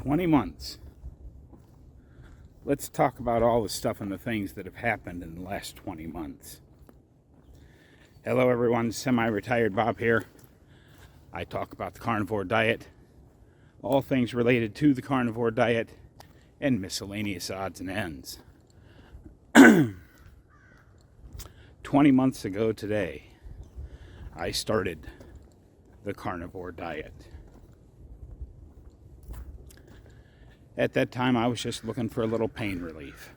20 months. Let's talk about all the stuff and the things that have happened in the last 20 months. Hello everyone, SemiRetiredBob here. I talk about the carnivore diet, all things related to the carnivore diet, and miscellaneous odds and ends. 20 months ago today, I started the carnivore diet. At that time, I was just looking for a little pain relief.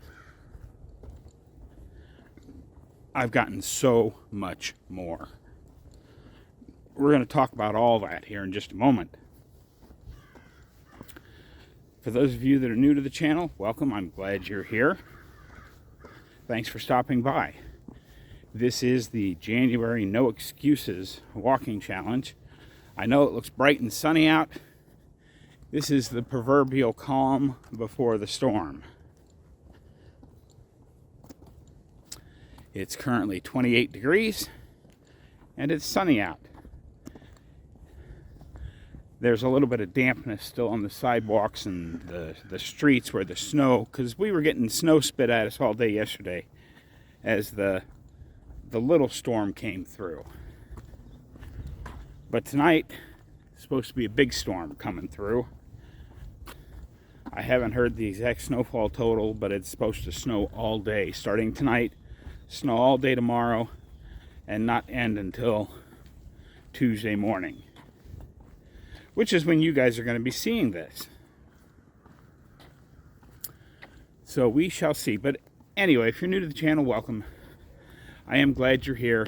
I've gotten so much more. We're going to talk about all that here in just a moment. For those of you that are new to the channel, welcome. I'm glad you're here. Thanks for stopping by. This is the January No Excuses Walking Challenge. I know it looks bright and sunny out. This is the proverbial calm before the storm. It's currently 28 degrees and it's sunny out. There's a little bit of dampness still on the sidewalks and the streets where the snow, because we were getting snow spit at us all day yesterday as the little storm came through. But tonight, it's supposed to be a big storm coming through. I haven't heard the exact snowfall total, but it's supposed to snow all day starting tonight, snow all day tomorrow, and not end until Tuesday morning, which is when you guys are going to be seeing this. So we shall see. But anyway, if you're new to the channel, welcome. I am glad you're here.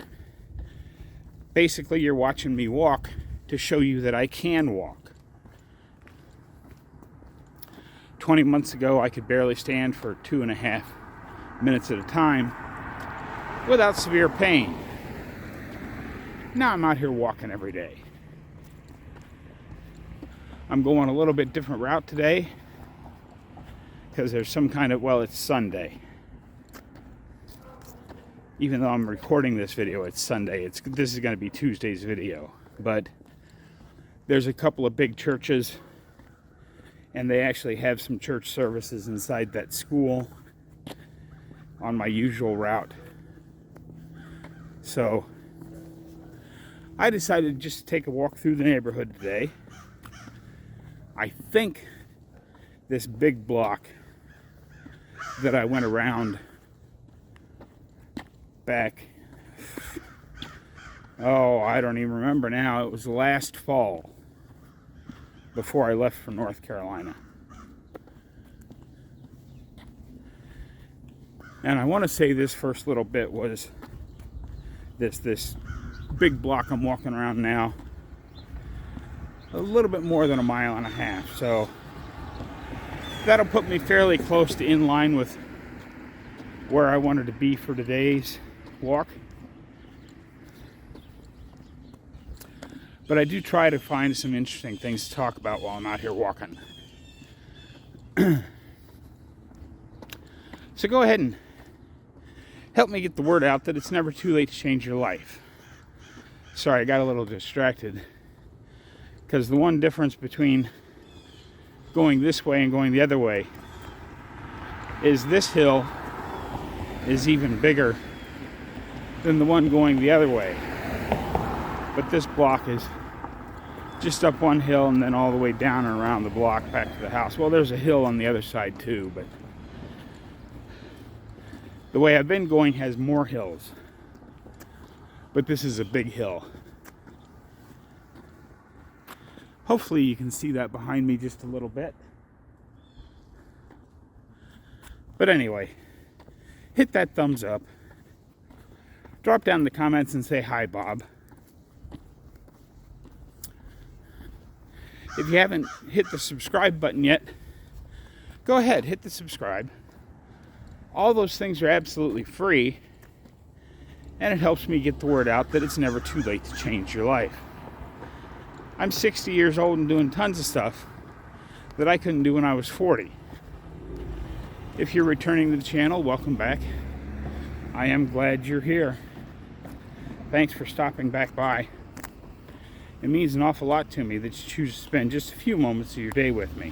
Basically, you're watching me walk to show you that I can walk. 20 months ago, I could barely stand for 2.5 minutes at a time without severe pain. Now I'm out here walking every day. I'm going a little bit different route today because there's some kind of, well, it's Sunday. Even though I'm recording this video, it's Sunday. This is going to be Tuesday's video. But there's a couple of big churches, and they actually have some church services inside that school on my usual route. So I decided just to take a walk through the neighborhood today. I think this big block that I went around back, I don't even remember now. It was last fall before I left for North Carolina. And I want to say this first little bit was this big block I'm walking around now, a little bit more than 1.5 miles. So that'll put me fairly close to in line with where I wanted to be for today's walk. But I do try to find some interesting things to talk about while I'm out here walking. So go ahead and help me get the word out that it's never too late to change your life. Sorry, I got a little distracted because the one difference between going this way and going the other way is this hill is even bigger than the one going the other way. But this block is just up one hill and then all the way down and around the block back to the house. Well, there's a hill on the other side too, but the way I've been going has more hills. But this is a big hill. Hopefully you can see that behind me just a little bit. But anyway, hit that thumbs up. Drop down in the comments and say hi, Bob. If you haven't hit the subscribe button yet, go ahead, hit the subscribe. All those things are absolutely free, and it helps me get the word out that it's never too late to change your life. I'm 60 years old and doing tons of stuff that I couldn't do when I was 40. If you're returning to the channel, welcome back. I am glad you're here. Thanks for stopping back by. It means an awful lot to me that you choose to spend just a few moments of your day with me.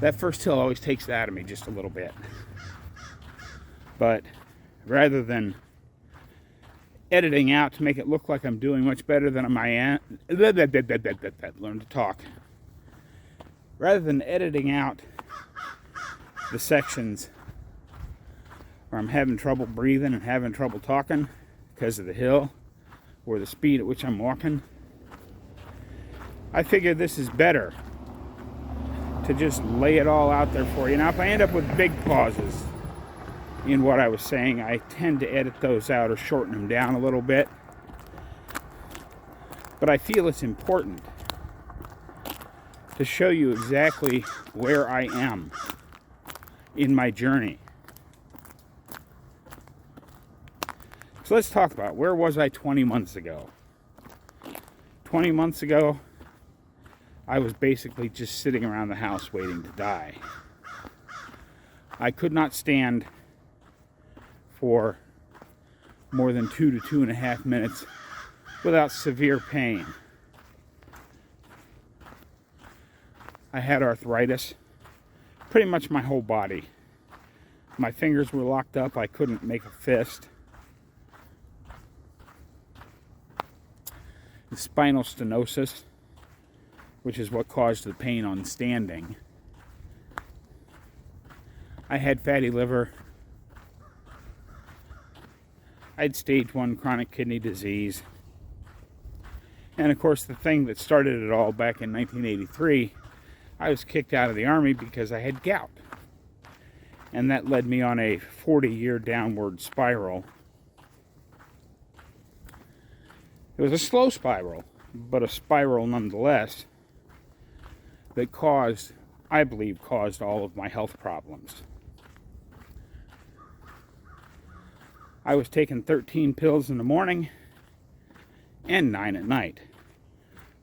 That first hill always takes it out of me just a little bit. But rather than editing out to make it look like I'm doing much better than I am, learn to talk. Rather than editing out the sections where I'm having trouble breathing and having trouble talking because of the hill or the speed at which I'm walking, I figure this is better to just lay it all out there for you. Now, if I end up with big pauses in what I was saying, I tend to edit those out or shorten them down a little bit. But I feel it's important to show you exactly where I am in my journey. So let's talk about where was I 20 months ago. 20 months ago, I was basically just sitting around the house waiting to die. I could not stand for more than 2 to 2.5 minutes without severe pain. I had arthritis, pretty much my whole body. My fingers were locked up, I couldn't make a fist. The spinal stenosis, which is what caused the pain on standing. I had fatty liver. I had stage 1 chronic kidney disease. And of course, the thing that started it all back in 1983, I was kicked out of the Army because I had gout. And that led me on a 40-year downward spiral. It was a slow spiral, but a spiral nonetheless, that I believe, caused all of my health problems. I was taking 13 pills in the morning and 9 at night,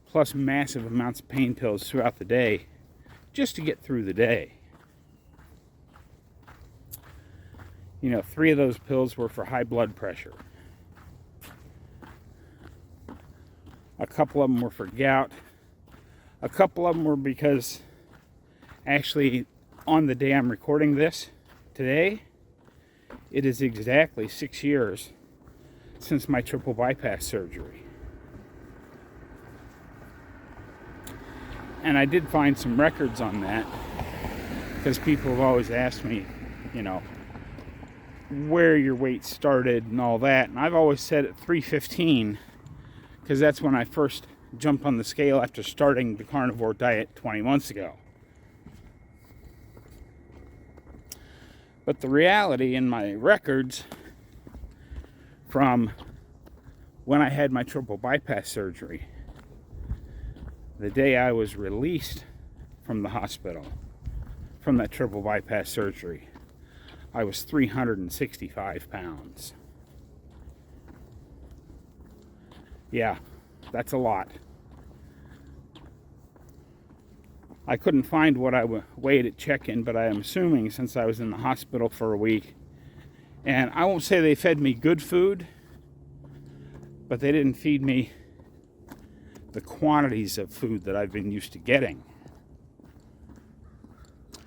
plus massive amounts of pain pills throughout the day, just to get through the day. 3 of those pills were for high blood pressure. A couple of them were for gout. A couple of them were because, actually, on the day I'm recording this today, it is exactly 6 years since my triple bypass surgery. And I did find some records on that, because people have always asked me, where your weight started and all that. And I've always said at 315, because that's when I first jumped on the scale after starting the Carnivore Diet 20 months ago. But the reality in my records from when I had my triple bypass surgery, the day I was released from the hospital from that triple bypass surgery, I was 365 pounds. Yeah, that's a lot. I couldn't find what I weighed at check-in, but I am assuming, since I was in the hospital for a week, and I won't say they fed me good food, but they didn't feed me the quantities of food that I've been used to getting.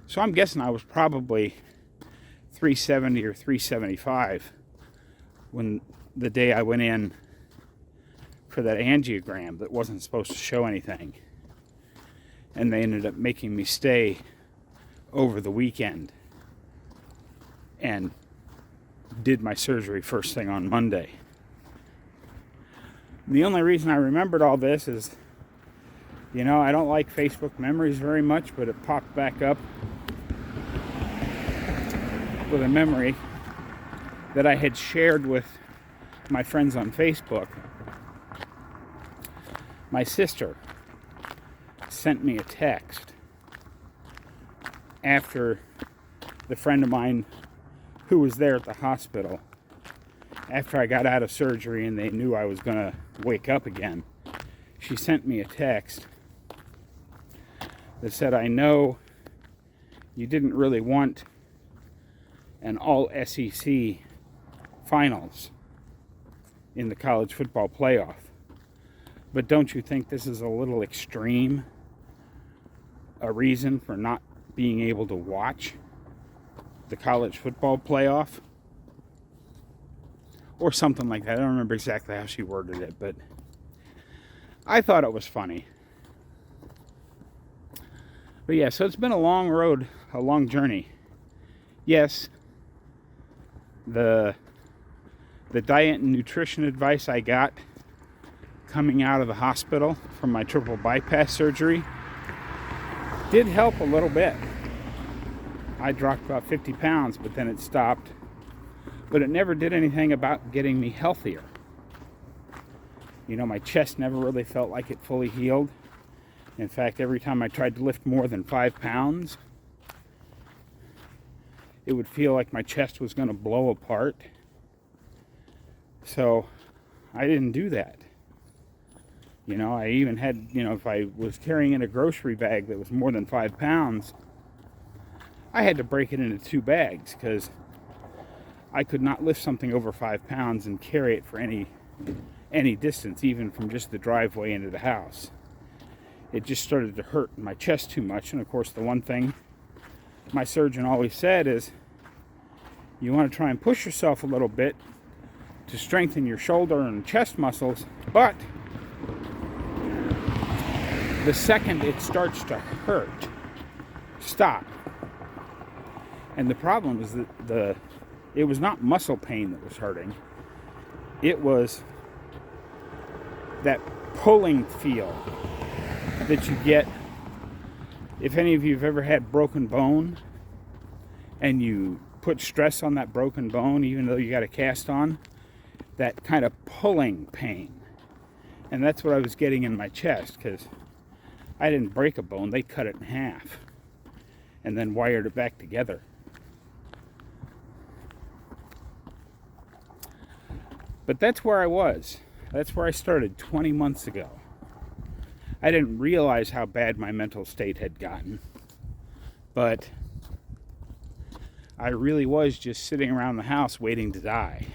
So I'm guessing I was probably 370 or 375 when the day I went in for that angiogram that wasn't supposed to show anything. And they ended up making me stay over the weekend and did my surgery first thing on Monday. The only reason I remembered all this is, I don't like Facebook memories very much, but it popped back up with a memory that I had shared with my friends on Facebook. My sister sent me a text after the friend of mine who was there at the hospital, after I got out of surgery and they knew I was going to wake up again. She sent me a text that said, "I know you didn't really want an all SEC finals in the college football playoff, but don't you think this is a little extreme a reason for not being able to watch the college football playoff or something like that. I don't remember exactly how she worded it, but I thought it was funny. But yeah, so it's been a long road, a long journey. Yes, the diet and nutrition advice I got coming out of the hospital from my triple bypass surgery did help a little bit. I dropped about 50 pounds, but then it stopped. But it never did anything about getting me healthier. You know, my chest never really felt like it fully healed. In fact, every time I tried to lift more than 5 pounds, it would feel like my chest was going to blow apart. So I didn't do that. You know, I even had, you know, if I was carrying in a grocery bag that was more than 5 pounds, I had to break it into 2 bags because I could not lift something over 5 pounds and carry it for any distance, even from just the driveway into the house. It just started to hurt my chest too much. And of course, the one thing my surgeon always said is, you want to try and push yourself a little bit to strengthen your shoulder and chest muscles, but the second it starts to hurt, stop. And the problem is that it was not muscle pain that was hurting. It was that pulling feel that you get if any of you have ever had broken bone and you put stress on that broken bone even though you got a cast on, that kind of pulling pain. And that's what I was getting in my chest, because I didn't break a bone, they cut it in half and then wired it back together. But that's where I was. That's where I started 20 months ago. I didn't realize how bad my mental state had gotten, but I really was just sitting around the house waiting to die.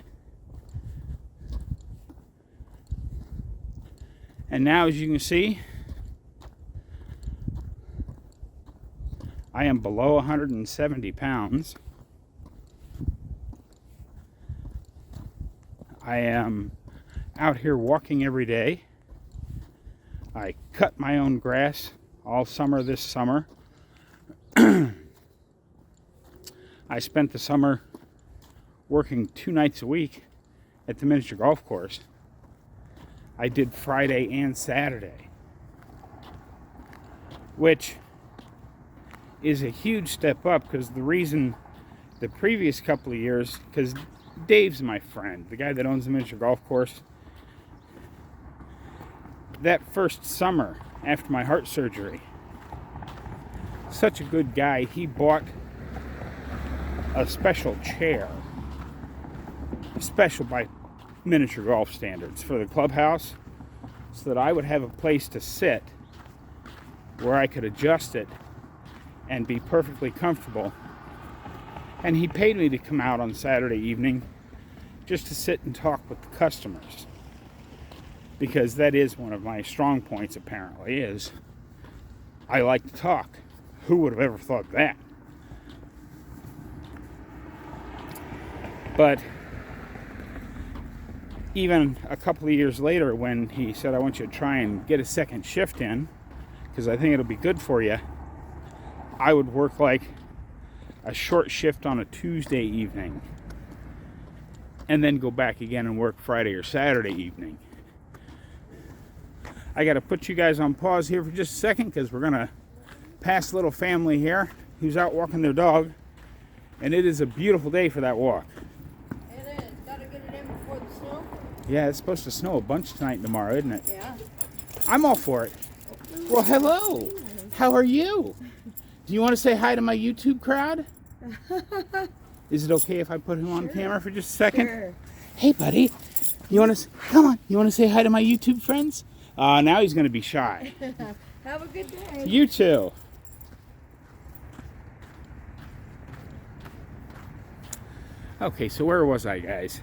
And now, as you can see, I am below 170 pounds. I am out here walking every day. I cut my own grass all summer this summer. I spent the summer working 2 nights a week at the miniature golf course. I did Friday and Saturday, which is a huge step up, because the reason the previous couple of years, because Dave's my friend, the guy that owns the miniature golf course. That first summer after my heart surgery, such a good guy, he bought a special chair, special by miniature golf standards, for the clubhouse, so that I would have a place to sit where I could adjust it and be perfectly comfortable. And he paid me to come out on Saturday evening just to sit and talk with the customers, because that is one of my strong points, apparently, is I like to talk. Who would have ever thought that? But even a couple of years later, when he said, I want you to try and get a second shift in, because I think it'll be good for you, I would work like a short shift on a Tuesday evening and then go back again and work Friday or Saturday evening. I got to put you guys on pause here for just a second, because we're going to pass a little family here who's out walking their dog, and it is a beautiful day for that walk. It is. Gotta get it in before the snow. Yeah, it's supposed to snow a bunch tonight and tomorrow, isn't it? Yeah. I'm all for it. Well, hello. How are you? Do you want to say hi to my YouTube crowd? Is it okay if I put him on camera for just a second? Sure. Hey, buddy. You want to come on? You want to say hi to my YouTube friends? Now he's going to be shy. Have a good day. You too. Okay, so where was I, guys?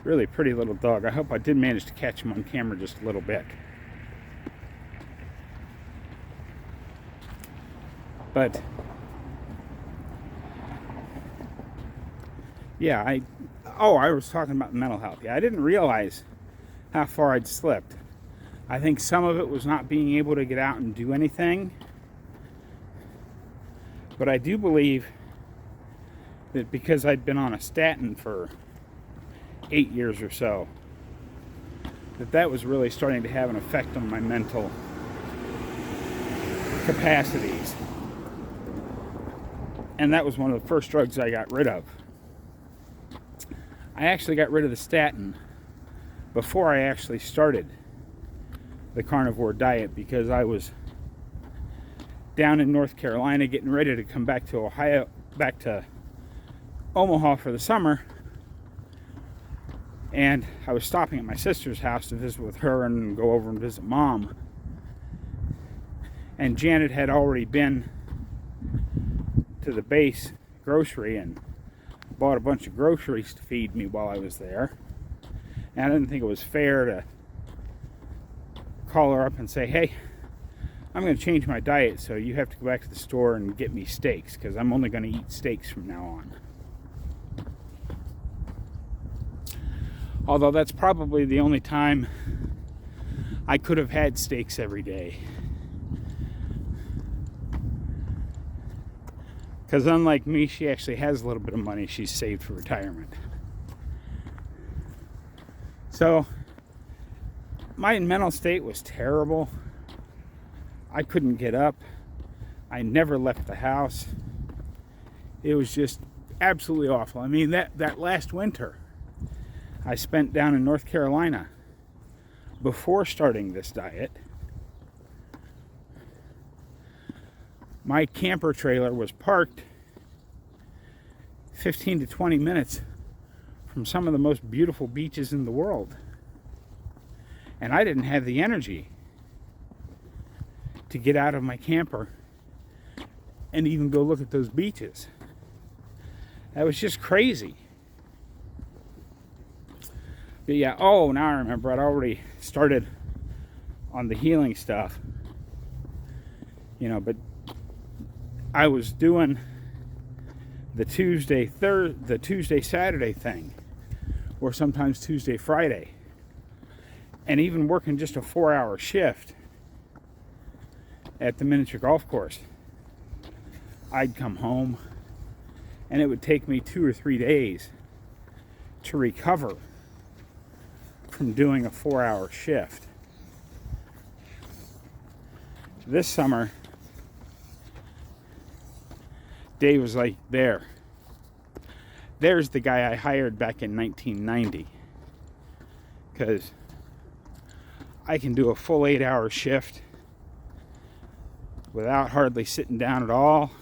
Really pretty little dog. I hope I did manage to catch him on camera just a little bit. But yeah, I was talking about mental health. Yeah, I didn't realize how far I'd slipped. I think some of it was not being able to get out and do anything. But I do believe that because I'd been on a statin for 8 years or so, that was really starting to have an effect on my mental capacities. And that was one of the first drugs I got rid of. I actually got rid of the statin before I actually started the carnivore diet, because I was down in North Carolina getting ready to come back to back to Omaha for the summer. And I was stopping at my sister's house to visit with her and go over and visit Mom. And Janet had already been to the base grocery and bought a bunch of groceries to feed me while I was there. And I didn't think it was fair to call her up and say, hey, I'm going to change my diet, so you have to go back to the store and get me steaks, because I'm only going to eat steaks from now on. Although that's probably the only time I could have had steaks every day. Because unlike me, she actually has a little bit of money she's saved for retirement. So my mental state was terrible. I couldn't get up. I never left the house. It was just absolutely awful. I mean, that last winter I spent down in North Carolina before starting this diet, my camper trailer was parked 15 to 20 minutes from some of the most beautiful beaches in the world. And I didn't have the energy to get out of my camper and even go look at those beaches. That was just crazy. But yeah, oh, now I remember, I'd already started on the healing stuff. But I was doing the Tuesday, Saturday thing, or sometimes Tuesday, Friday, and even working just a 4-hour shift at the miniature golf course. I'd come home, and it would take me 2 or 3 days to recover from doing a 4-hour shift. This summer, Dave was like, there's the guy I hired back in 1990, because I can do a full 8-hour shift without hardly sitting down at all.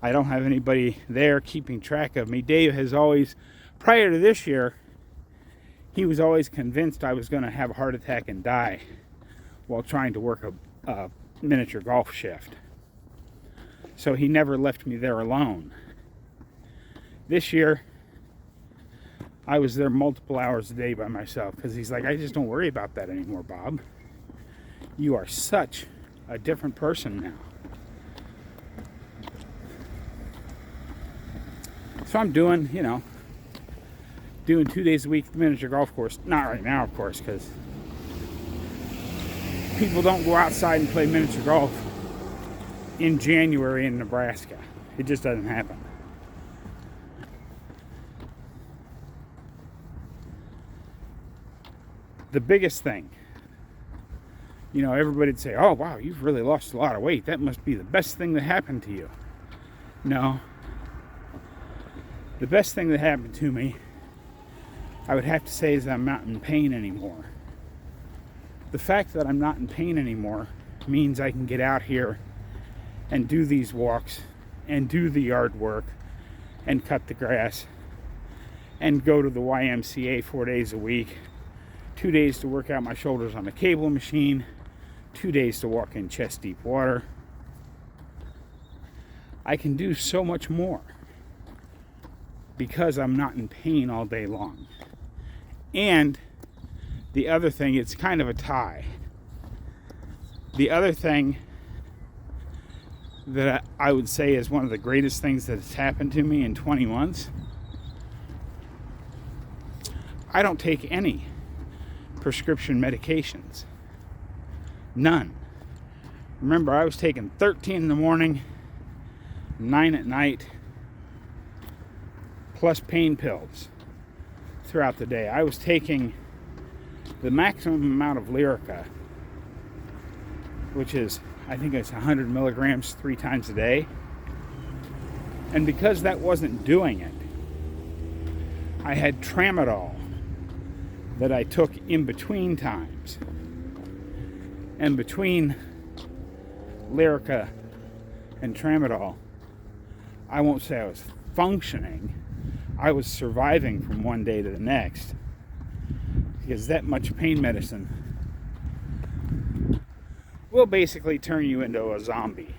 I don't have anybody there keeping track of me. Dave has always, prior to this year, he was always convinced I was going to have a heart attack and die while trying to work a miniature golf shift. So he never left me there alone. This year, I was there multiple hours a day by myself, because he's like, I just don't worry about that anymore, Bob. You are such a different person now. So I'm doing 2 days a week at the miniature golf course. Not right now, of course, because people don't go outside and play miniature golf in January in Nebraska. It just doesn't happen. The biggest thing, everybody'd say, oh, wow, you've really lost a lot of weight. That must be the best thing that happened to you. No. The best thing that happened to me, I would have to say, is that I'm not in pain anymore. The fact that I'm not in pain anymore means I can get out here and do these walks and do the yard work and cut the grass and go to the YMCA 4 days a week, 2 days to work out my shoulders on the cable machine, 2 days to walk in chest deep water. I can do so much more because I'm not in pain all day long. And the other thing, it's kind of a tie. The other thing that I would say is one of the greatest things that has happened to me in 20 months. I don't take any prescription medications. None. Remember, I was taking 13 in the morning, 9 at night, plus pain pills throughout the day. I was taking the maximum amount of Lyrica, which is, I think it's 100 milligrams 3 times a day. And because that wasn't doing it, I had tramadol that I took in between times. And between Lyrica and tramadol, I won't say I was functioning, I was surviving from one day to the next, because that much pain medicine will basically turn you into a zombie.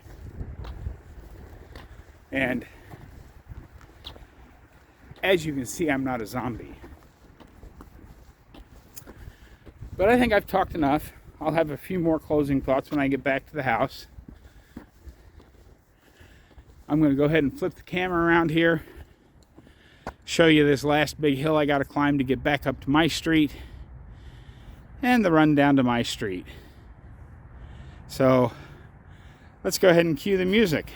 And as you can see, I'm not a zombie. But I think I've talked enough. I'll have a few more closing thoughts when I get back to the house. I'm going to go ahead and flip the camera around here, show you this last big hill I got to climb to get back up to my street, and the run down to my street. So let's go ahead and cue the music.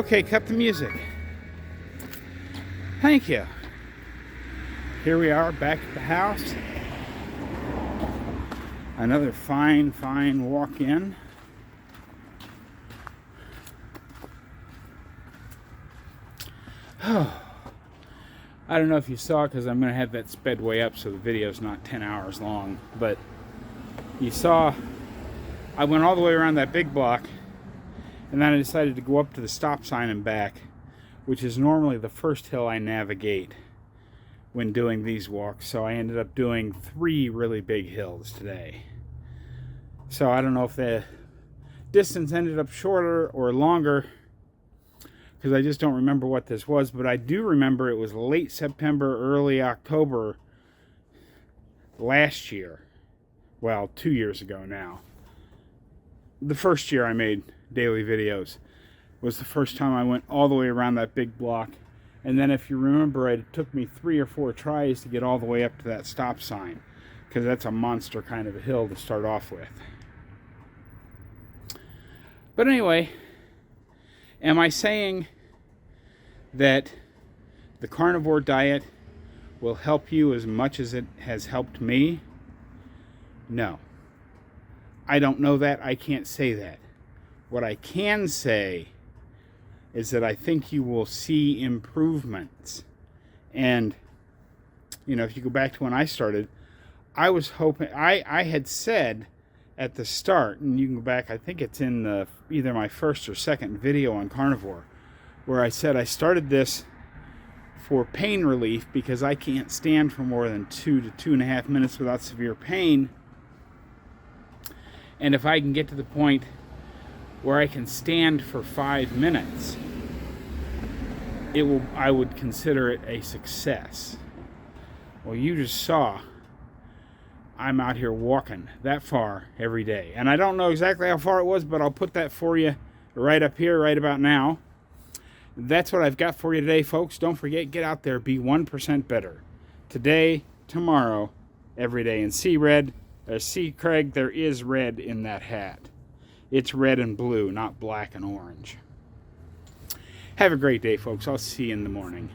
Okay, cut the music. Thank you. Here we are back at the house. Another fine walk in. I don't know if you saw, because I'm going to have that sped way up so the video's not 10 hours long, but you saw I went all the way around that big block, and then I decided to go up to the stop sign and back, which is normally the first hill I navigate when doing these walks. So I ended up doing 3 really big hills today. So I don't know if the distance ended up shorter or longer, because I just don't remember what this was, but I do remember it was late September, early October last year. Well, 2 years ago now. The first year I made daily videos was the first time I went all the way around that big block. And then if you remember, it took me 3 or 4 tries to get all the way up to that stop sign, because that's a monster kind of a hill to start off with. But anyway, am I saying that the carnivore diet will help you as much as it has helped me? No. I don't know that. I can't say that. What I can say is that I think you will see improvements. And, you know, if you go back to when I started, I was hoping, I had said at the start, and you can go back, I think it's in either my first or second video on carnivore, where I said I started this for pain relief because I can't stand for more than 2 to 2.5 minutes without severe pain. And if I can get to the point where I can stand for 5 minutes, I would consider it a success. Well, you just saw I'm out here walking that far every day. And I don't know exactly how far it was, but I'll put that for you right up here, right about now. That's what I've got for you today, folks. Don't forget, get out there, be 1% better. Today, tomorrow, every day. And see Craig, there is red in that hat. It's red and blue, not black and orange. Have a great day, folks. I'll see you in the morning.